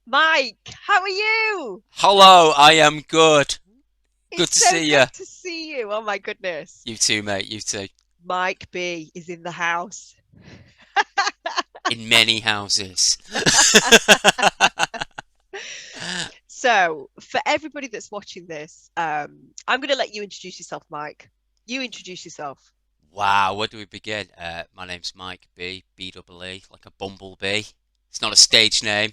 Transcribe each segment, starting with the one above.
Mike, how are you? Hello, I am good. Good It's to so see you. good to see you. Oh my goodness. You too, mate. You too. Mike B is in the house. In many houses. So, for everybody that's watching this, I'm going to let you introduce yourself, Mike. You introduce yourself. Wow, where do we begin? My name's Mike B. B-double-E, like a bumblebee. It's not a stage name.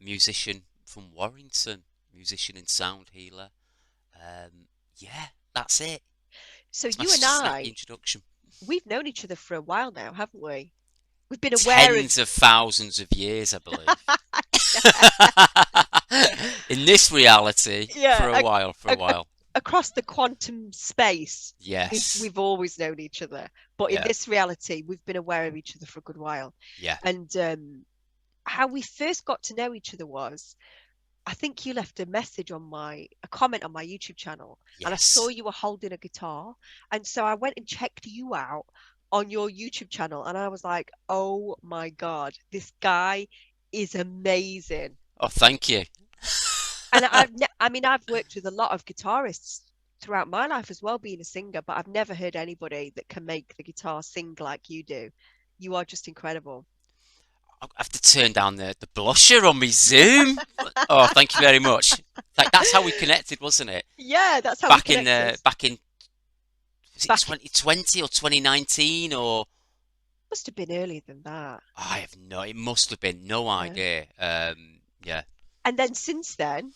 Musician from Warrington. Musician and sound healer. Yeah, that's it. So, It's my you and snappy I, introduction. we've known each other for a while now, haven't we? We've been aware of, Tens of thousands of years, I believe. yeah, In this reality, for yeah, a while, for a a- while. across the quantum space. We've Yes. we've always known each other, but in Yeah. this reality, we've been aware of each other for a good while. Yeah. And how we first got to know each other was, I think you left a comment on my YouTube channel, and I saw Yes. you were holding a guitar, and so I went and checked you out on your YouTube channel, and I was like, oh my God, this guy is amazing. Oh, thank you. And I mean, I've worked with a lot of guitarists throughout my life as well, being a singer, but I've never heard anybody that can make the guitar sing like you do. You are just incredible. I have to turn down the blusher on my Zoom. Oh, thank you very much. Like that's how we connected, wasn't it? Yeah, that's how we connected. Back in was it Back, 2020 or 2019 or must have been earlier than that. I have no. It must have been no Yeah. idea. Yeah, And then since then,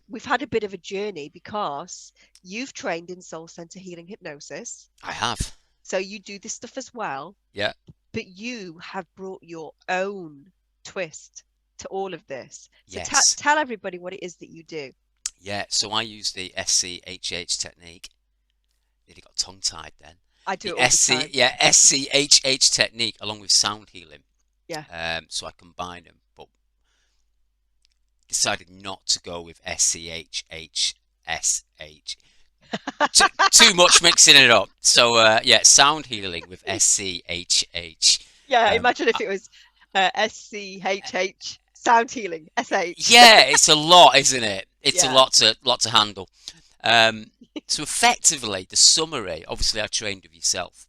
we've had a bit of a journey because you've trained in soul center healing hypnosis. I have. So you do this stuff as well, Yeah. but you have brought your own twist to all of this. So Yes. tell everybody what it is that you do. Yeah. So I use the SCHH technique. Nearly got tongue tied then. I do The it all the time. SCHH technique along with sound healing. Yeah. So I combine them, but decided not to go with SCHHSH. Too much mixing it up. So yeah, sound healing with SCHH. Yeah, Um, imagine if it was SCHH, sound healing, SH. yeah, it's a lot, isn't it? It's a Yeah. lot to handle. Um, so effectively, the summary. Obviously, I trained with yourself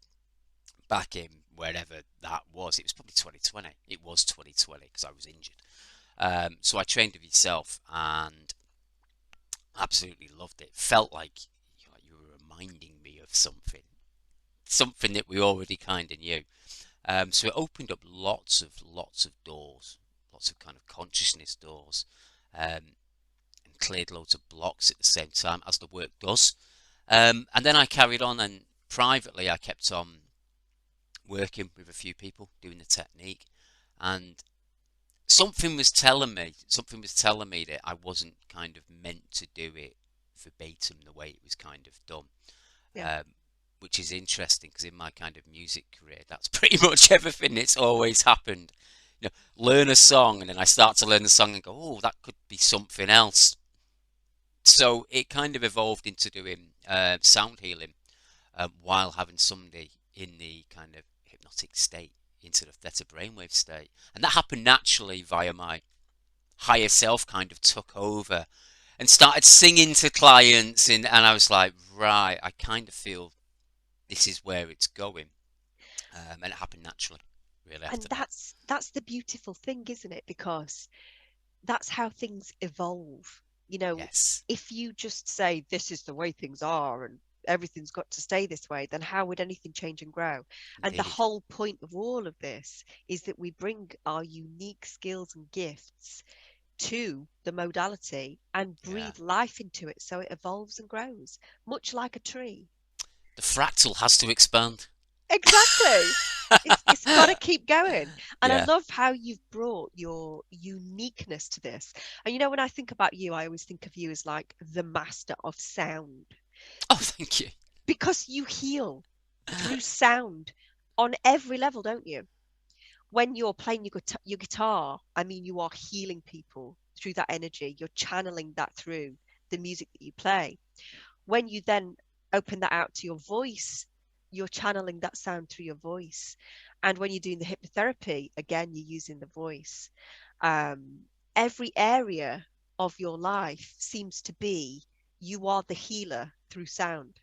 back in wherever that was. It was probably 2020. It was 2020 because I was injured. So I trained with yourself and absolutely loved it. Felt like you were reminding me of something that we already kind of knew. So it opened up lots of doors, lots of kind of consciousness doors, and cleared loads of blocks at the same time as the work does. And then I carried on, and privately I kept on working with a few people doing the technique, and something was telling me that I wasn't kind of meant to do it verbatim the way it was kind of done. Yeah. Um, which is interesting because in my kind of music career, that's pretty much everything that's always happened. Learn a song and then I start to learn the song and go, oh, that could be something else. So it kind of evolved into doing sound healing while having somebody in the kind of hypnotic state, into the theta brainwave state. And that happened naturally via my higher self kind of took over and started singing to clients. And I was like, right, I kind of feel this is where it's going. And it happened naturally, really, And after that. that's the beautiful thing, isn't it? Because that's how things evolve. You know, Yes, if you just say this is the way things are and everything's got to stay this way, then how would anything change and grow? And the indeed. whole point of all of this is that we bring our unique skills and gifts to the modality and Yeah. breathe life into it so it evolves and grows, much like a tree. The fractal has to expand. Exactly. It's got to keep going. And I Yeah. love how you've brought your uniqueness to this. And you know, when I think about you, I always think of you as like the master of sound Oh, thank you. because you heal through sound on every level, don't you? When you're playing your guitar, I mean, you are healing people through that energy. You're channeling that through the music that you play. When you then open that out to your voice, you're channeling that sound through your voice. And when you're doing the hypnotherapy, again, you're using the voice. Um, every area of your life seems to be you are the healer through sound.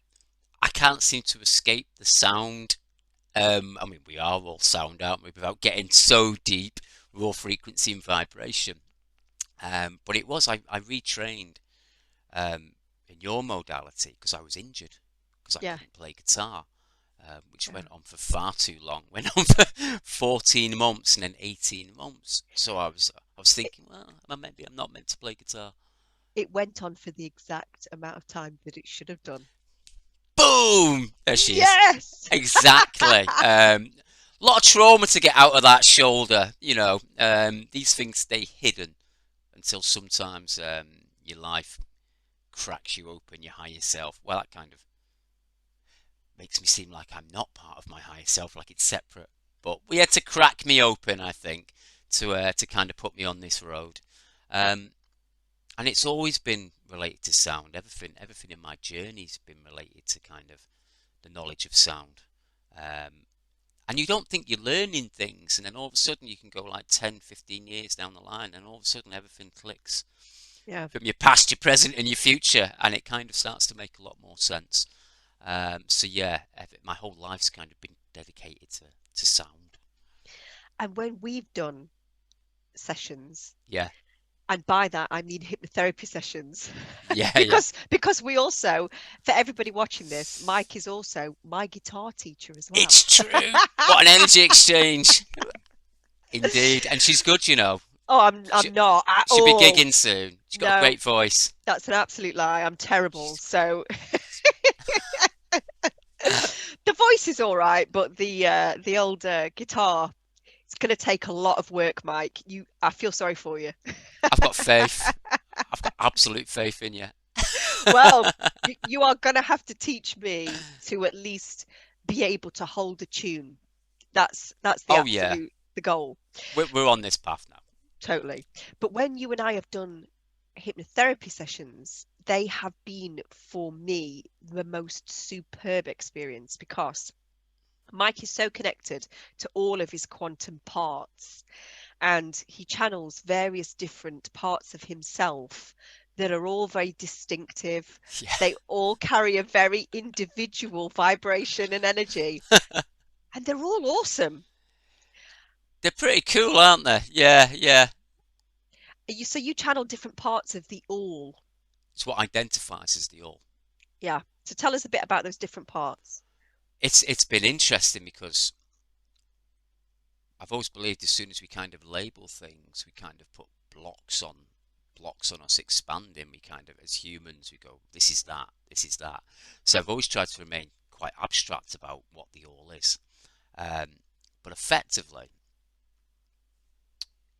I can't seem to escape the sound. I mean, we are all sound, aren't we? Without getting so deep, raw frequency and vibration. But it was, I retrained um, in your modality because I was injured because I Yeah, couldn't play guitar, which yeah. went on for far too long. Went on for 14 months and then 18 months. So I was It, thinking, well, maybe I'm not meant to play guitar. it went on for the exact amount of time that it should have done. Boom! There she is. Yes. Exactly. A lot of trauma to get out of that shoulder. These things stay hidden until sometimes your life cracks you open, your higher self. Well, that kind of makes me seem like I'm not part of my higher self, like it's separate. But we had to crack me open, I think, to kind of put me on this road. Um, and it's always been related to sound. Everything in my journey's been related to kind of the knowledge of sound. Um, and you don't think you're learning things, and then all of a sudden you can go like 10, 15 years down the line, and all of a sudden everything clicks Yeah. from your past, your present, and your future, and it kind of starts to make a lot more sense. So yeah, my whole life's kind of been dedicated to sound. And when we've done sessions, Yeah, and by that I mean hypnotherapy sessions, yeah, yeah. because we also, for everybody watching this, Mike is also my guitar teacher as well. It's true. What an energy exchange, indeed. And she's good, you know. Oh, She, I'm not at she'll be all. gigging soon. She's got a No, great voice. that's an absolute lie. I'm terrible. She's, So the voice is all right, but the old guitar, it's going to take a lot of work, Mike. I feel sorry for you. I've got faith. I've got absolute faith in you. Well, you are going to have to teach me to at least be able to hold a tune. That's the Oh yeah, absolute the goal. we're on this path now. Totally. But when you and I have done hypnotherapy sessions, they have been for me the most superb experience because Mike is so connected to all of his quantum parts and he channels various different parts of himself that are all very distinctive. Yeah, They all carry a very individual vibration and energy, and they're all awesome. they're pretty cool, aren't they? Yeah, yeah. So you channel different parts of the all. It's what identifies as the all. Yeah. So tell us a bit about those different parts. It's been interesting because I've always believed as soon as we kind of label things, we kind of put blocks on us expanding. We kind of, as humans, we go, this is that, this is that. So I've always tried to remain quite abstract about what the all is. But effectively,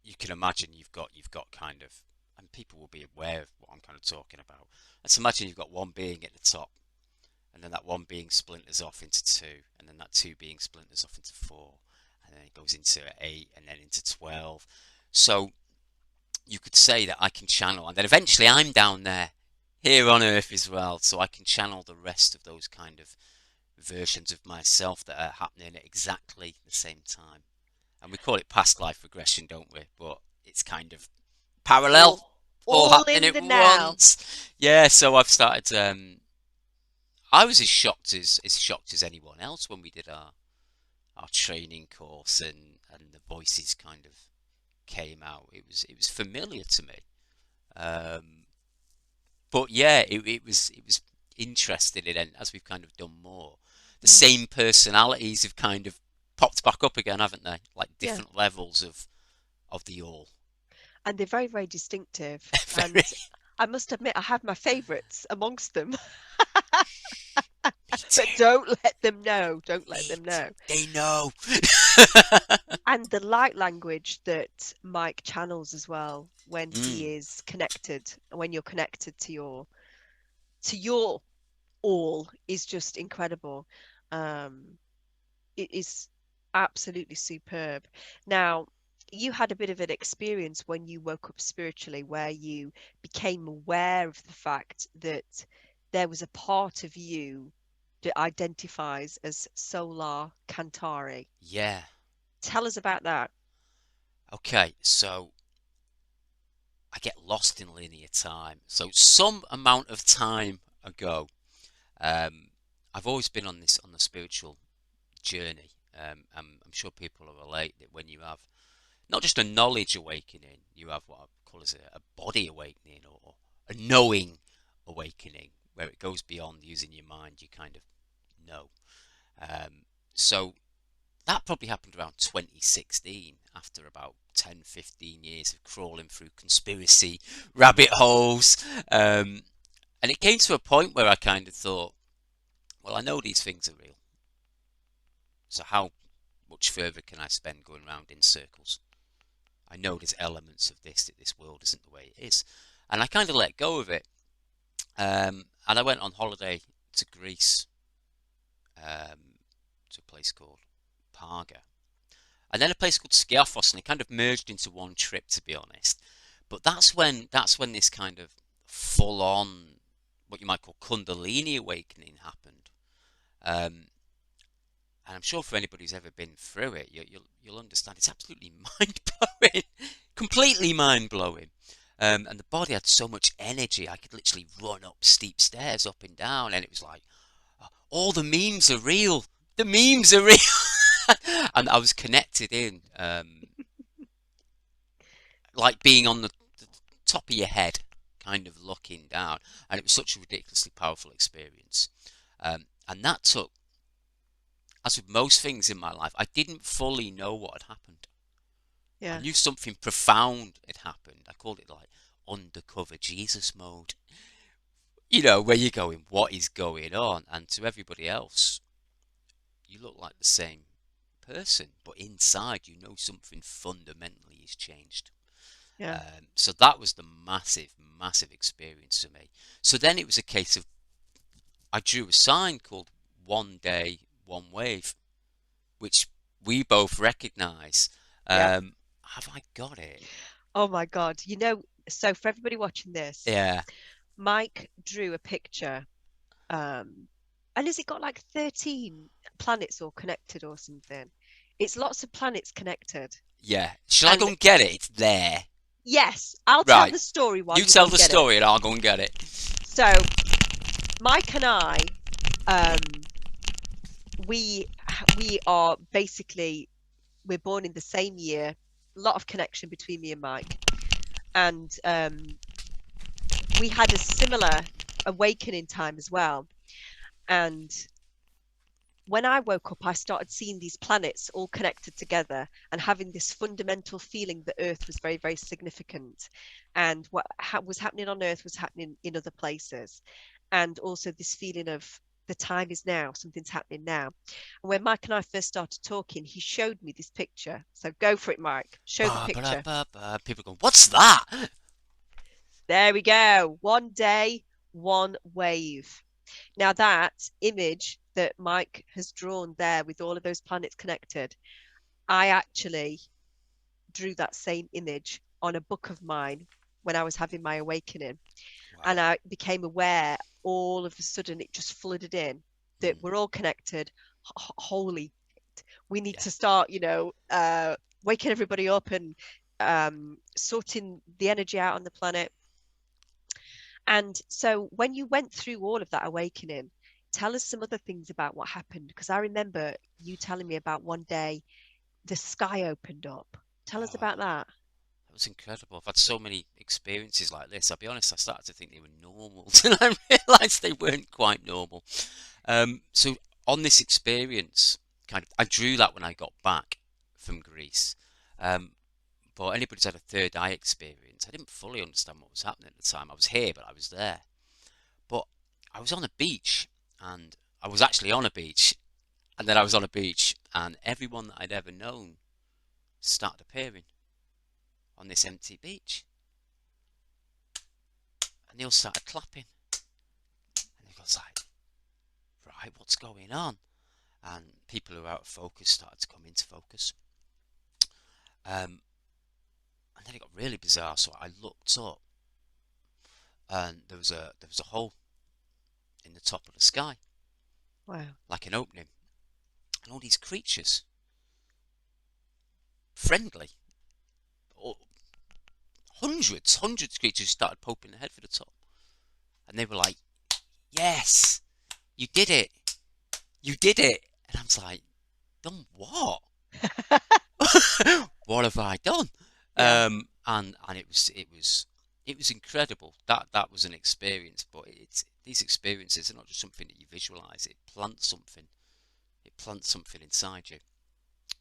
you can imagine you've got kind of, and people will be aware of what I'm kind of talking about. Let's imagine you've got one being at the top, and then that one being splinters off into two, and then that two being splinters off into four, and then it goes into eight, and then into 12. So you could say that I can channel, and then eventually I'm down there, here on Earth as well, so I can channel the rest of those kind of versions of myself that are happening at exactly the same time. And we call it past life regression, don't we? But it's kind of parallel, All all all happening in at the now. once. Yeah, so I've started. I was as shocked as anyone else when we did our training course and the voices kind of came out. It was familiar to me. Um, but yeah, it was interesting. And as we've kind of done more, the Mm. same personalities have kind of popped back up again, haven't they? Like Yeah. different levels of the all. And they're very, very distinctive. Very. And I must admit, I have my favourites amongst them, Me but too. don't let them know. Don't let Me them too. know. They know. And the light language that Mike channels as well when Mm, he is connected, when you're connected to your all is just incredible. Um, it is absolutely superb. Now, you had a bit of an experience when you woke up spiritually where you became aware of the fact that there was a part of you that identifies as Solar Cantare. yeah. Tell us about that. Okay. So I get lost in linear time. So some amount of time ago, um, I've always been on the spiritual journey. I'm sure people will relate that when you have not just a knowledge awakening, you have what I call as a body awakening or a knowing awakening, where it goes beyond using your mind. You kind of know. So that probably happened around 2016, after about 10, 15 years of crawling through conspiracy rabbit holes. And it came to a point where I kind of thought, well, I know these things are real. So how much further can I spend going around in circles? I know there's elements of this, that this world isn't the way it is. And I kind of let go of it. And I went on holiday to Greece, to a place called Parga. And then a place called Skiathos, and it kind of merged into one trip, to be honest. But that's when this kind of full on, what you might call Kundalini awakening happened. Um, and I'm sure for anybody who's ever been through it, you'll understand it's absolutely mind blowing, completely mind blowing. And the body had so much energy, I could literally run up steep stairs, up and down, and it was like, all the memes are real. The memes are real. And I was connected in, like being on the top of your head, kind of looking down. And it was such a ridiculously powerful experience. And that took, as with most things in my life, I didn't fully know what had happened. I Yeah. knew something profound had happened. I called it like undercover Jesus mode. Where you're going, what is going on? And to everybody else, you look like the same person, but inside you know something fundamentally has changed. Yeah. So that was the massive, massive experience for me. So then it was a case of, I drew a sign called One Day, One Wave, which we both recognise. Yeah. Have I got it? Oh my God. So for everybody watching this, Yeah, Mike drew a picture. Um, and has it got like 13 planets all connected or something? It's lots of planets connected. yeah. Shall I go And and get it? It's there. yes, I'll tell Right. the story while You you go tell and the get it. story and I'll go and get it. So Mike and I, um, we are basically, we're born in the same year. A lot of connection between me and Mike, and we had a similar awakening time as well. And when I woke up, I started seeing these planets all connected together and having this fundamental feeling that Earth was very, very significant. And what was happening on Earth was happening in other places. And also this feeling of the time is now, something's happening now. And when Mike and I first started talking, he showed me this picture. So go for it, Mike. Show the Ba, ba, picture. ba, ba. People go, what's that? There we go. One day, one wave. Now that image that Mike has drawn there with all of those planets connected, I actually drew that same image on a book of mine when I was having my awakening. And Wow. I became aware all of a sudden it just flooded in that Mm, we're all connected. Holy, we need yeah. to start, waking everybody up and sorting the energy out on the planet. And so when you went through all of that awakening, tell us some other things about what happened. Because I remember you telling me about one day the sky opened up. Tell us Oh, about that. that was incredible. I've had so many experiences like this. I'll be honest, I started to think they were normal till I realised they weren't quite normal. So on this experience, kind of, I drew that when I got back from Greece. Um, but anybody who's had a third eye experience, I didn't fully understand what was happening at the time. I was here, but I was there. But I was on a beach, and I was actually on a beach, and then I was on a beach, and everyone that I'd ever known started appearing on this empty beach. And they all started clapping. And it was like, right, what's going on? And people who were out of focus started to come into focus. Um, and then it got really bizarre. So I looked up, and there was a hole in the top of the sky, Wow. like an opening, and all these creatures, friendly, hundreds of creatures started poking their head for the top. And they were like, yes, you did it. You did it. And I was like, done what? What have I done? Yeah. And it was incredible. That was an experience, but it's these experiences are not just something that you visualize. It plants something. It plants something inside you.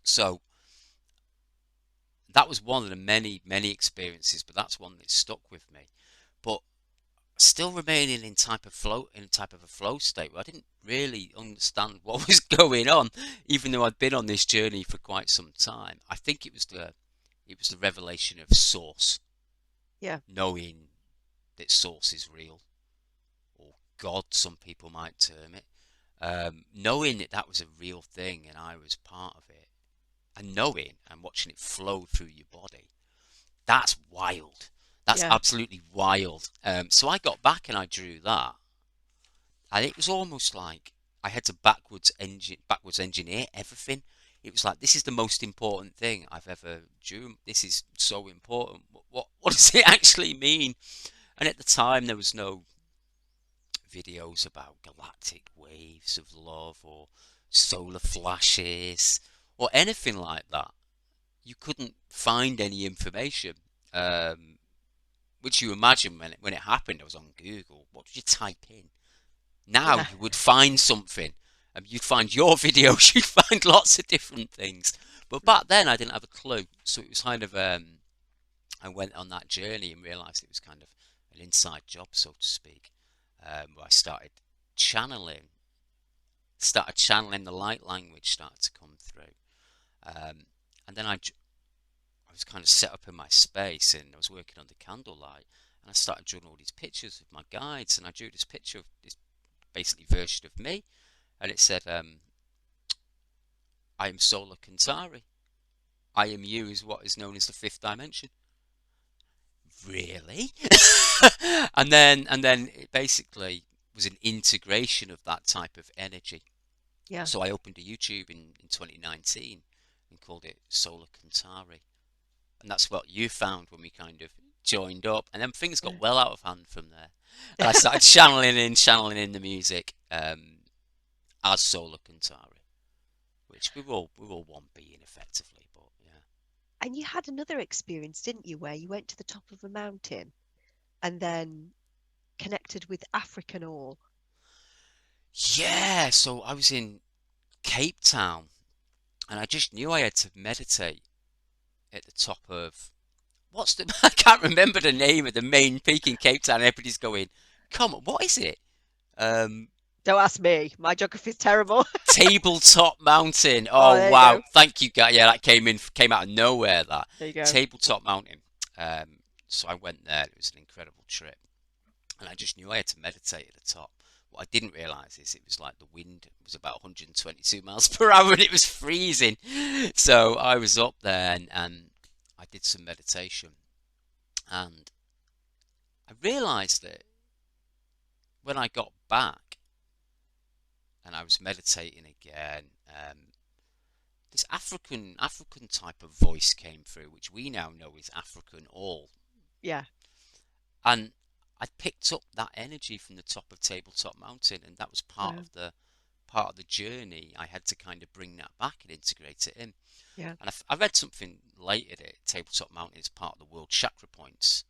So that was one of the many experiences, but that's one that stuck with me. But still remaining in type of a flow state where I didn't really understand what was going on, even though I'd been on this journey for quite some time. I think it was the revelation of source, Yeah. knowing that source is real, or God, some people might term it. Knowing that that was a real thing and I was part of it, and knowing and watching it flow through your body, that's wild. That's Yeah. absolutely wild. So I got back and I drew that, and it was almost like I had to backwards engineer everything. It was like, this is the most important thing I've ever drew. This is so important. What does it actually mean? And at the time, there was no videos about galactic waves of love or solar flashes or anything like that. You couldn't find any information. Which you imagine when it happened, I was on Google. What did you type in? Now Yeah. you would find something. You'd find your videos. You'd find lots of different things. But back then, I didn't have a clue. So it was kind of I went on that journey and realised it was kind of an inside job, so to speak. Where I started channeling the light language started to come through. And then I was kind of set up in my space and I was working under candlelight, and I started drawing all these pictures of my guides, and I drew this picture of this basically version of me, and it said, I am Solar Kantari. I am you is what is known as the fifth dimension. Really? and then it basically was an integration of that type of energy. Yeah. So I opened a YouTube in 2019 and called it Solar Kantari. And that's what you found when we kind of joined up, and then things got well out of hand from there. And I started channeling in the music as Solar Kantari, which we're all one being effectively, but yeah. And you had another experience, didn't you, where you went to the top of a mountain and then connected with African All? Yeah, so I was in Cape Town, and I just knew I had to meditate at the top of I can't remember the name of the main peak in Cape Town. Everybody's going, come on, what is it? Um, Don't ask me. My geography's terrible. Tabletop Mountain. Oh, Oh there you wow, go. thank you guys. Yeah, that came out of nowhere. That There you go. Tabletop Mountain. So I went there. It was an incredible trip, and I just knew I had to meditate at the top. What I didn't realise is it was like the wind was about 122 miles per hour and it was freezing. So I was up there and I did some meditation, and I realised that when I got back and I was meditating again, this African type of voice came through, which we now know is African All, Yeah. and I picked up that energy from the top of Tabletop Mountain, and that was part Wow. of the journey. I had to kind of bring that back and integrate it in. Yeah. And I read something later that Tabletop Mountain is part of the world chakra points.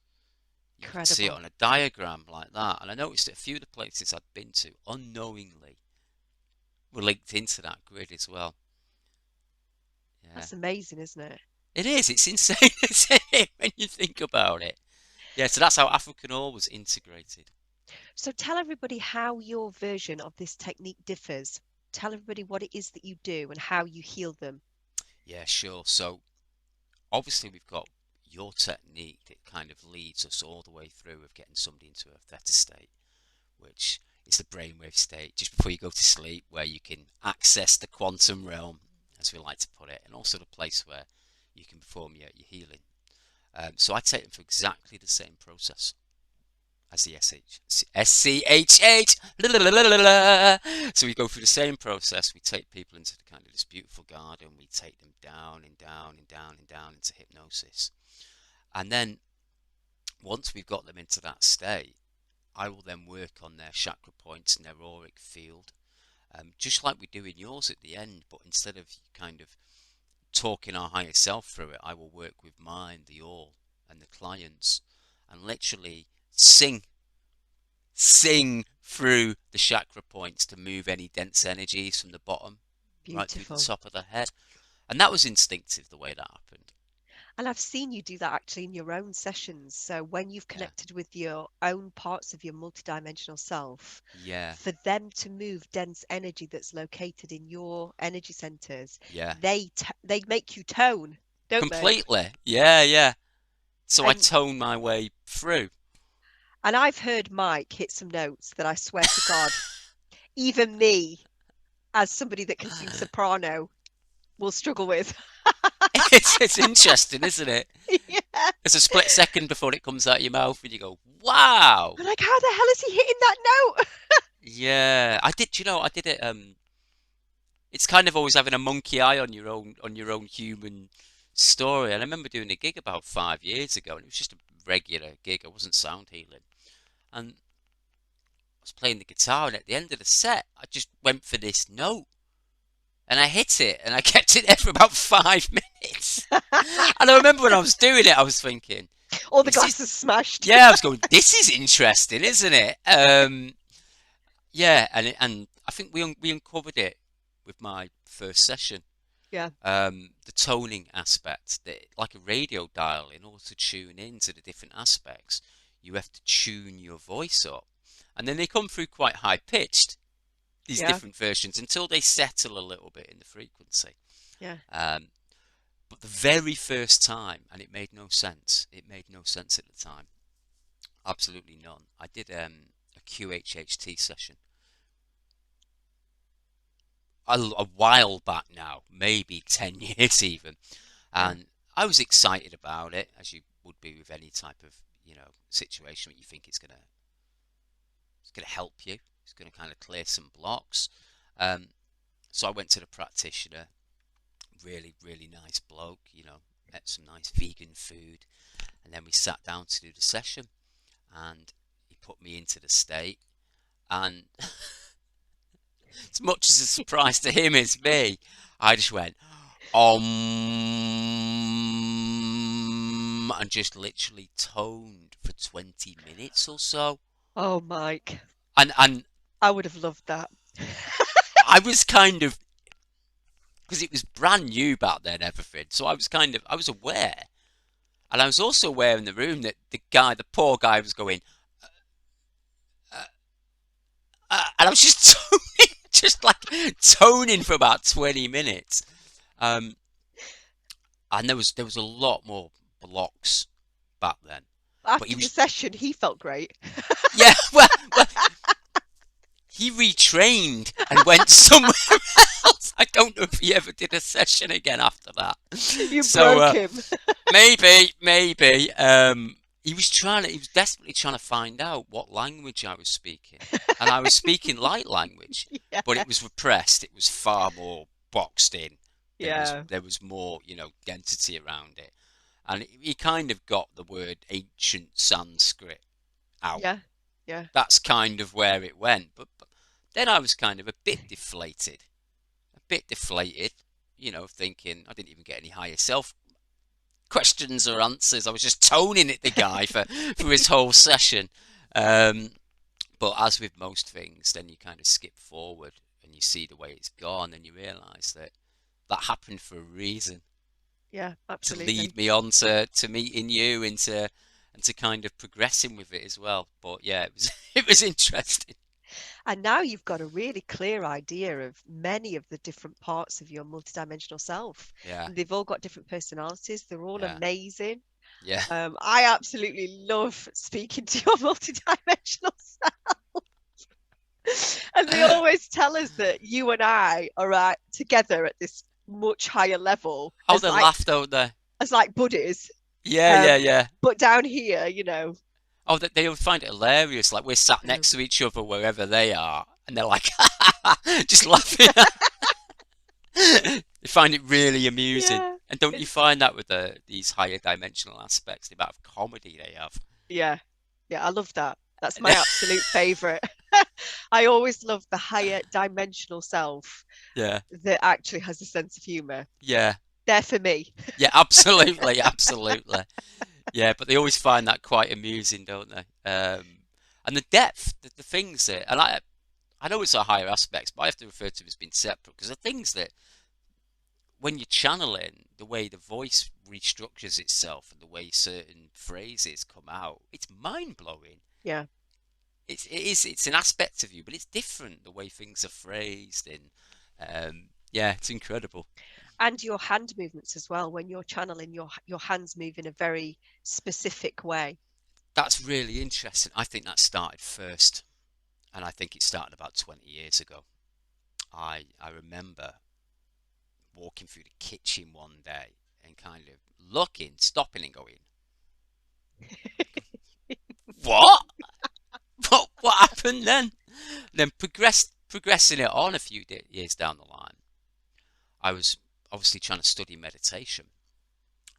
You can see it Incredible. on a diagram like that, and I noticed that a few of the places I'd been to unknowingly were linked into that grid as well. Yeah, That's amazing, isn't it? it is. It's insane, isn't it, when you think about it? Yeah, so that's how African All was integrated. So tell everybody how your version of this technique differs. Tell everybody what it is that you do and how you heal them. Yeah, sure. So obviously we've got your technique that kind of leads us all the way through of getting somebody into a theta state, which is the brainwave state just before you go to sleep, where you can access the quantum realm, as we like to put it, and also the place where you can perform your healing. So I take them through exactly the same process as the SCHH. So we go through the same process. We take people into the kind of this beautiful garden. We take them down and down and down and down into hypnosis. And then once we've got them into that state, I will then work on their chakra points and their auric field, just like we do in yours at the end. But instead of kind of talking our higher self through it, I will work with mine, the all, and the clients, and literally sing through the chakra points to move any dense energies from the bottom right through the Beautiful. top of the head. And that was instinctive the way that happened. And I've seen you do that actually in your own sessions. So when you've Yeah, connected with your own parts of your multidimensional self, yeah, for them to move dense energy that's located in your energy centers, yeah. they make you tone, don't they? Completely. Yeah, yeah. So I And tone my way through. and I've heard Mike hit some notes that I swear to God, even me, as somebody that can sing soprano, will struggle with. It's interesting, isn't it? Yeah. It's a split second before it comes out of your mouth and you go, wow. I'm like, how the hell is he hitting that note? Yeah. I did it it's kind of always having a monkey eye on your own human story. And I remember doing a gig about 5 years ago, and it was just a regular gig. I wasn't sound healing, and I was playing the guitar. And at the end of the set, I just went for this note, and I hit it, and I kept it there for about 5 minutes. And I remember when I was doing it, I was thinking, All the "This is glasses smashed. yeah." I was going, "This is interesting, isn't it?" Yeah, and I think we uncovered it with my first session. Yeah, The toning aspect, that like a radio dial, in order to tune into the different aspects, you have to tune your voice up, and then they come through quite high pitched. These yeah, different versions until they settle a little bit in the frequency. yeah, Um, but the very first time, and it made no sense. It made no sense at the time. Absolutely none. I did a QHHT session a while back now, maybe 10 years even. yeah, And I was excited about it, as you would be with any type of, situation where you think it's gonna help you. It's gonna kind of clear some blocks. Um, so I went to the practitioner, really, really nice bloke, ate some nice vegan food, and then we sat down to do the session, and he put me into the state, and as much as a surprise to him as me, I just went, and just literally toned for 20 minutes or so. Oh, Mike, And I would have loved that. I was kind of, because it was brand new back then, everything. So I was aware. And I was also aware in the room that the poor guy was going, and I was just toning, just like toning for about 20 minutes. Um, and there was a lot more blocks back then. But he After the was, session, he felt great. yeah, well, he retrained and went somewhere else. I don't know if he ever did a session again after that. You So broke him. maybe. He was desperately trying to find out what language I was speaking, and I was speaking light language, Yeah, but it was repressed. It was far more boxed in. yeah, There was more, density around it, and he kind of got the word ancient Sanskrit out. yeah, yeah, That's kind of where it went. But then I was kind of a bit deflated, thinking I didn't even get any higher self questions or answers. I was just toning at the guy for his whole session. Um, but as with most things, then you kind of skip forward and you see the way it's gone, and you realise that happened for a reason, yeah, to absolutely. lead me on to meeting you and to kind of progressing with it as well. But yeah, it was it was interesting. And now you've got a really clear idea of many of the different parts of your multidimensional self. Yeah, And they've all got different personalities. They're all yeah, amazing. yeah. I absolutely love speaking to your multidimensional self. And they always tell us that you and I are together at this much higher level Oh, they laughed out there. as like buddies. Yeah, Um, yeah, yeah. but down here, Oh, they would find it hilarious. Like we're sat yeah, next to each other wherever they are, and they're like, just laughing. They find it really amusing. yeah, And don't you it's find that with these higher dimensional aspects, the amount of comedy they have? Yeah. Yeah, I love that. That's my absolute favorite. I always love the higher dimensional self Yeah, that actually has a sense of humor. yeah, They're for me. yeah, absolutely, absolutely. Yeah, but they always find that quite amusing, don't they? And the depth, the things that, and I know it's a higher aspects, but I have to refer to them as being separate because the things that when you're channeling, the way the voice restructures itself and the way certain phrases come out, it's mind blowing. Yeah. It's an aspect of you, but it's different the way things are phrased and yeah, it's incredible. And your hand movements as well. When you're channeling, your hands move in a very specific way. That's really interesting. I think that started first, and I think it started about 20 years ago. I remember walking through the kitchen one day and kind of looking, stopping and going, "What? What happened then?" Then progressing it on a few years down the line. I was obviously trying to study meditation,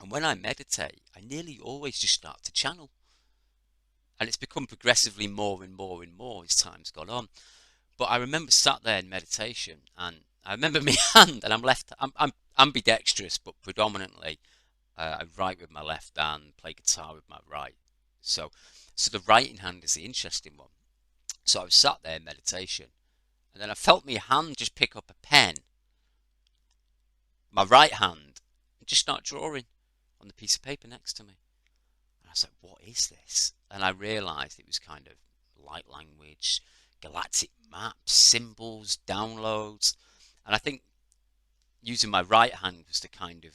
and when I meditate, I nearly always just start to channel, and it's become progressively more and more and more as time's gone on. But I remember sat there in meditation, and I remember my hand, and I'm ambidextrous, but predominantly I write with my left hand, play guitar with my right. So, so the writing hand is the interesting one. So I was sat there in meditation, and then I felt my hand just pick up a pen, my right hand, and just start drawing on the piece of paper next to me. And I was like, "What is this?" And I realised it was kind of light language, galactic maps, symbols, downloads, and I think using my right hand was to kind of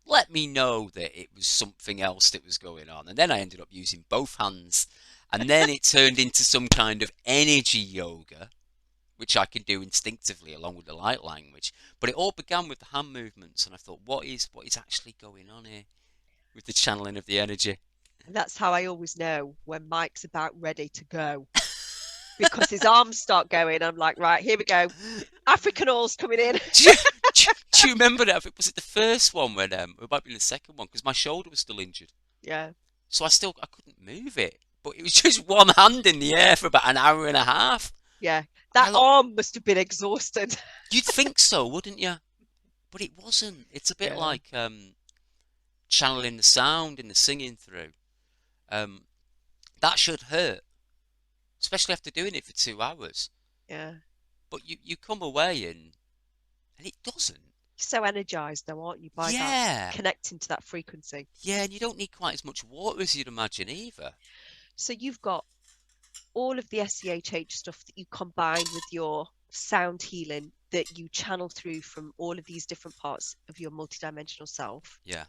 let me know that it was something else that was going on. And then I ended up using both hands. And then it turned into some kind of energy yoga, which I can do instinctively along with the light language. But it all began with the hand movements. And I thought, what is actually going on here with the channeling of the energy? And that's how I always know when Mike's about ready to go because his arms start going. I'm like, right, here we go. African oils coming in. do, you, do you remember that? Was it the first one when it might be the second one because my shoulder was still injured. Yeah. So I couldn't move it. But it was just one hand in the air for about an hour and a half. Yeah. And That arm must have been exhausted. you'd think so, wouldn't you? But it wasn't. It's a bit Yeah. like channeling the sound and the singing through. Um, that should hurt, especially after doing it for 2 hours. Yeah. But you come away and it doesn't. You're so energized though, aren't you, by that Yeah, connecting to that frequency? yeah, and you don't need quite as much water as you'd imagine either. So you've got all of the SCHH stuff that you combine with your sound healing that you channel through from all of these different parts of your multidimensional self. Yeah,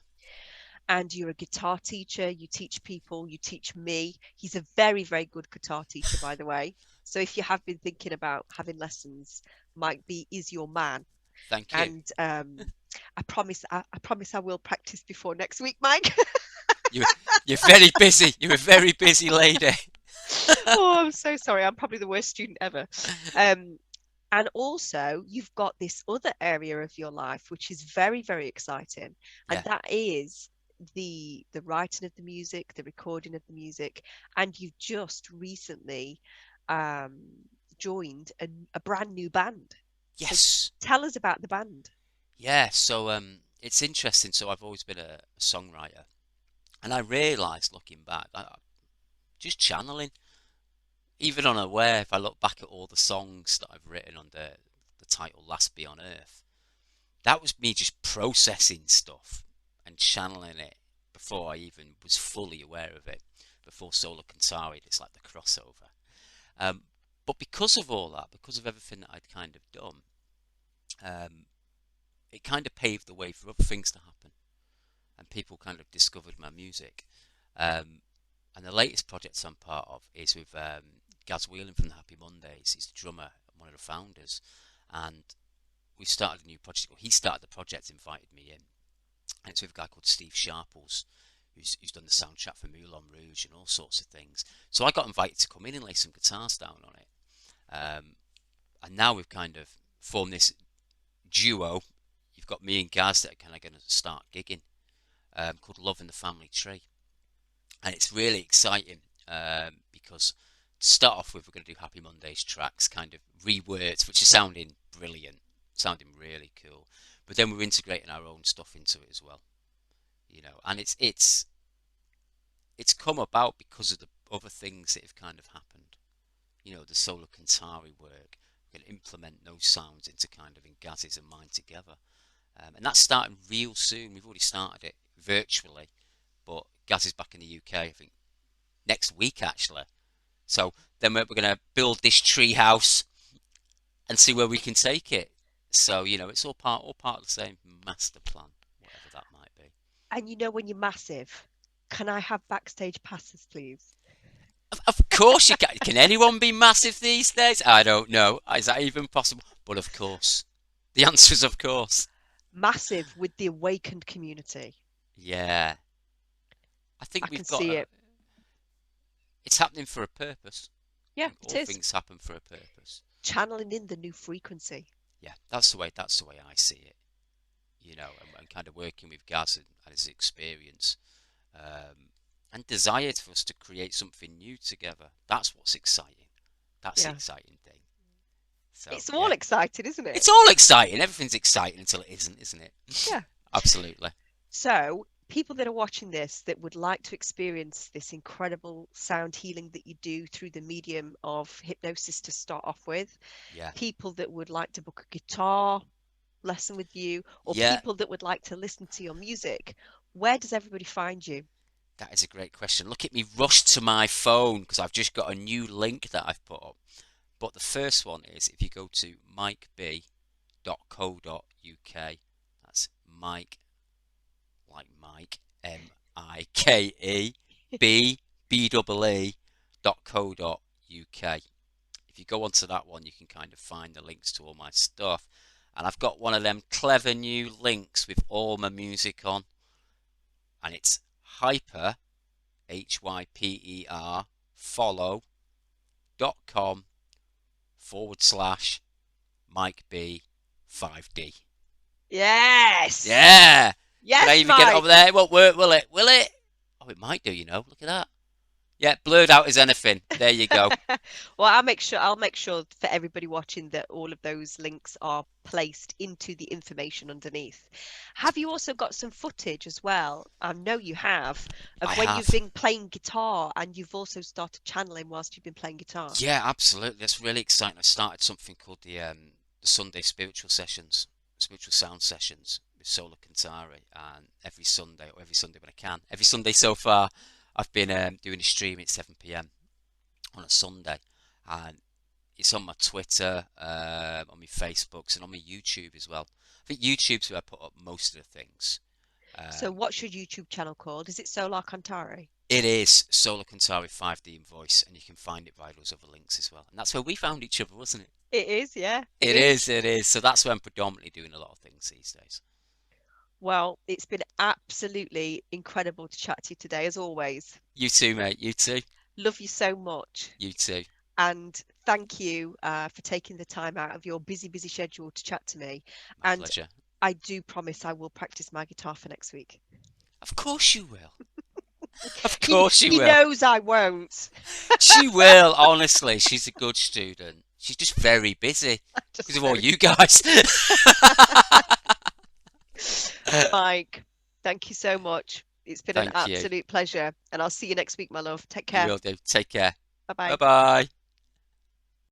And you're a guitar teacher, you teach people, you teach me. He's a very, very good guitar teacher, by the way. So if you have been thinking about having lessons, Mike B is your man. thank you. And I promise I will practice before next week, Mike. You you're very busy. You're a very busy lady. Oh, I'm so sorry. I'm probably the worst student ever. Um, and also, you've got this other area of your life which is very, very exciting, and Yeah. that is the writing of the music, the recording of the music, and you've just recently um, joined a brand new band. So Yes. tell us about the band. Yeah. So it's interesting. So I've always been a songwriter, and I realised looking back, just channeling, even unaware. If I look back at all the songs that I've written under the title "Last Be on Earth," that was me just processing stuff and channeling it before I even was fully aware of it. Before Solar Centauri, it's like the crossover. Um, but because of all that, because of everything that I'd kind of done, um, it kind of paved the way for other things to happen, and people kind of discovered my music. Um, and the latest project I'm part of is with Gaz Whelan from the Happy Mondays. He's the drummer and one of the founders, and we started a new project. Well, he started the project, invited me in, and it's with a guy called Steve Sharples, who's done the soundtrack for Moulin Rouge and all sorts of things. So I got invited to come in and lay some guitars down on it. And now we've kind of formed this duo. You've got me and Gaz that are kind of going to start gigging, called Love in the Family Tree. and it's really exciting because to start off with, we're going to do Happy Mondays tracks, kind of reworked, which is sounding brilliant, sounding really cool. But then we're integrating our own stuff into it as well, and it's come about because of the other things that have kind of happened. The Solar Cantari work. We can implement those sounds into kind of in Gaz's and mine together. And that's starting real soon. We've already started it virtually, but Gaz is back in the UK, I think, next week actually. So then we're going to build this tree house and see where we can take it. So it's all part of the same master plan, whatever that might be. And when you're massive, can I have backstage passes, please? Of course you can. Can anyone be massive these days? I don't know. Is that even possible? But of course. The answer is of course. Massive with the awakened community. Yeah. I think I can we've got see it. It's happening for a purpose. Yeah, it All is. things happen for a purpose. Channeling in the new frequency. Yeah, that's the way I see it. And kind of working with Gaz and his experience. And desired for us to create something new together. That's what's exciting. That's the Yeah. exciting thing. So It's yeah, all exciting, isn't it? it's all exciting. Everything's exciting until it isn't it? Yeah. Absolutely. So, people that are watching this that would like to experience this incredible sound healing that you do through the medium of hypnosis to start off with, Yeah. people that would like to book a guitar lesson with you, or Yeah, people that would like to listen to your music, where does everybody find you? that is a great question. Look at me rush to my phone because I've just got a new link that I've put up. But the first one is if you go to mikebe.co.uk. That's Mike, like Mike, Mike, B.co.uk. If you go onto that one, you can kind of find the links to all my stuff. And I've got one of them clever new links with all my music on. And it's hyper, Hyper, follow.com/Mike B 5D. Yes. Yeah! Can I Yes, even get it over Mike. there? It won't work, will it? Will it? Oh, it might do, Look at that. Yeah, blurred out as anything. There you go. Well, I'll make sure for everybody watching that all of those links are placed into the information underneath. Have you also got some footage as well? I know you have, I of when you've have. been playing guitar and you've also started channeling whilst you've been playing guitar. Yeah, absolutely. That's really exciting. I started something called the Sunday Spiritual Sessions, Spiritual Sound Sessions with Solar Cantari, and every Sunday when I can, every Sunday so far, I've been doing a stream at 7 p.m. on a Sunday, and it's on my Twitter, on my Facebooks, and on my YouTube as well. I think YouTube's where I put up most of the things. So Um, what's your YouTube channel called? Is it Solar Cantari? It is Solar Cantari 5D in voice, and you can find it via those other links as well. And that's where we found each other, wasn't it? It is, yeah, it It is. is, it is. So that's where I'm predominantly doing a lot of things these days. Well, it's been absolutely incredible to chat to you today, as always. You too, mate. You too. Love you so much. You too. And thank you for taking the time out of your busy, busy schedule to chat to me. My And pleasure. I do promise I will practice my guitar for next week. Of course you will. Of He, course she he will. knows I won't. She will, honestly. She's a good student. She's just very busy because Just of all very you guys. Mike, thank you so much. It's been an Thank you. absolute pleasure. And I'll see you next week, my love. Take You care. will do. Take care. Bye bye. Bye bye.